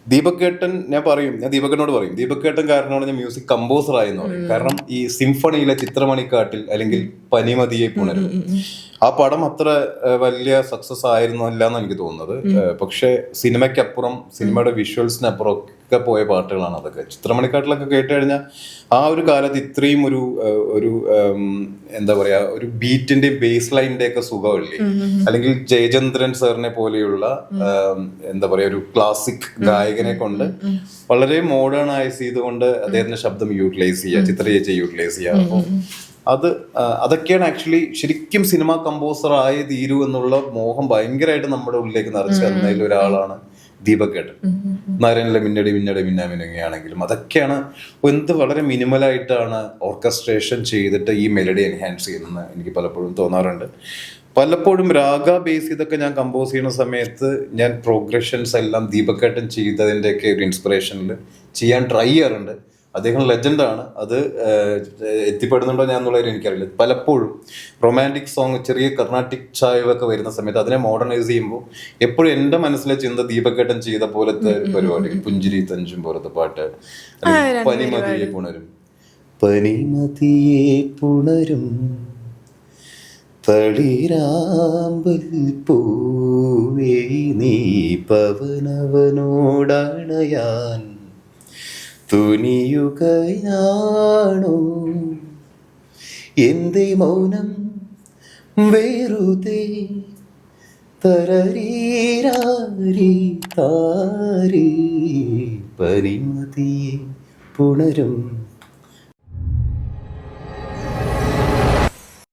ദീപക്കേട്ടൻ ഞാൻ ദീപക്കേട്ടനോട് പറയും, ദീപക്കേട്ടൻ കാരണമാണ് ഞാൻ മ്യൂസിക് കമ്പോസർ ആയെന്ന് പറയും. കാരണം ഈ സിംഫണിയിലെ ചിത്രമണിക്കാട്ടിൽ അല്ലെങ്കിൽ പനിമതിയെ പുണരും, ആ പടം അത്ര വലിയ സക്സസ് ആയിരുന്നു അല്ല എന്ന് എനിക്ക് തോന്നുന്നത്. പക്ഷെ സിനിമയ്ക്കപ്പുറം, സിനിമയുടെ വിഷ്വൽസിനപ്പുറം ഒക്കെ പോയ പാട്ടുകളാണ് അതൊക്കെ. ചിത്രമണിക്കാട്ടിലൊക്കെ കേട്ട് കഴിഞ്ഞാൽ ആ ഒരു കാലത്ത് ഇത്രയും ഒരു ഒരു എന്താ പറയാ, ഒരു ബീറ്റിന്റെ ബേസ് ലൈനിന്റെ ഒക്കെ സുഖമില്ലേ, അല്ലെങ്കിൽ ജയചന്ദ്രൻ സാറിനെ പോലെയുള്ള എന്താ പറയാ ഒരു ക്ലാസിക് ഗായകനെ കൊണ്ട് വളരെ മോഡേണൈസ് ചെയ്തുകൊണ്ട് അദ്ദേഹത്തിന്റെ ശബ്ദം യൂട്ടിലൈസ് ചെയ്യുക, ചിത്ര ചേച്ചി യൂട്ടിലൈസ് ചെയ്യുക. അപ്പോൾ അതൊക്കെയാണ് ആക്ച്വലി ശരിക്കും സിനിമ കമ്പോസർ ആയി തീരൂ എന്നുള്ള മോഹം ഭയങ്കരമായിട്ട് നമ്മുടെ ഉള്ളിലേക്ക് നിറച്ച് തന്നതിൽ ഒരാളാണ് ദീപക്കേട്ടൻ. നരനിലെ മിന്നടി മിന്നടി മിന്നാമിനുങ്ങയാണെങ്കിലും അതൊക്കെയാണ് എന്ത് വളരെ മിനിമലായിട്ടാണ് ഓർക്കസ്ട്രേഷൻ ചെയ്തിട്ട് ഈ മെലഡി എൻഹാൻസ് ചെയ്യുന്നതെന്ന് എനിക്ക് പലപ്പോഴും തോന്നാറുണ്ട്. പലപ്പോഴും രാഗ ബേസ് ചെയ്തൊക്കെ ഞാൻ കമ്പോസ് ചെയ്യുന്ന സമയത്ത് ഞാൻ പ്രോഗ്രഷൻസ് എല്ലാം ദീപക്കേട്ടൻ ചെയ്തതിൻ്റെയൊക്കെ ഒരു ഇൻസ്പിറേഷനിൽ ചെയ്യാൻ ട്രൈ ചെയ്യാറുണ്ട്. അദ്ദേഹം ലെജൻഡാണ്. അത് എത്തിപ്പെടുന്നുണ്ടോ ഞാൻ എന്നുള്ളത് എനിക്കറിയില്ല. പലപ്പോഴും റൊമാൻറ്റിക് സോങ്, ചെറിയ കർണാട്ടിക് ചായവൊക്കെ വരുന്ന സമയത്ത് അതിനെ മോഡേണൈസ് ചെയ്യുമ്പോൾ എപ്പോഴും എൻ്റെ മനസ്സിലെ ചിന്ത ദീപക്കേട്ടൻ ചെയ്ത പോലത്തെ പരിപാടി, പുഞ്ചിരി തഞ്ചും പോലത്തെ പാട്ട്, പനിമതിയെ പുണരും, പനിമതിയെ പുണരും തളിരാമ്പൽ പൂവേ നീ പവനവനോടണയാൻ തുനിയുകയാണോ, എന്തേ മൗനം വെറുതെ, തരരീരാരി താരി പനിമതിയെ പുണരും.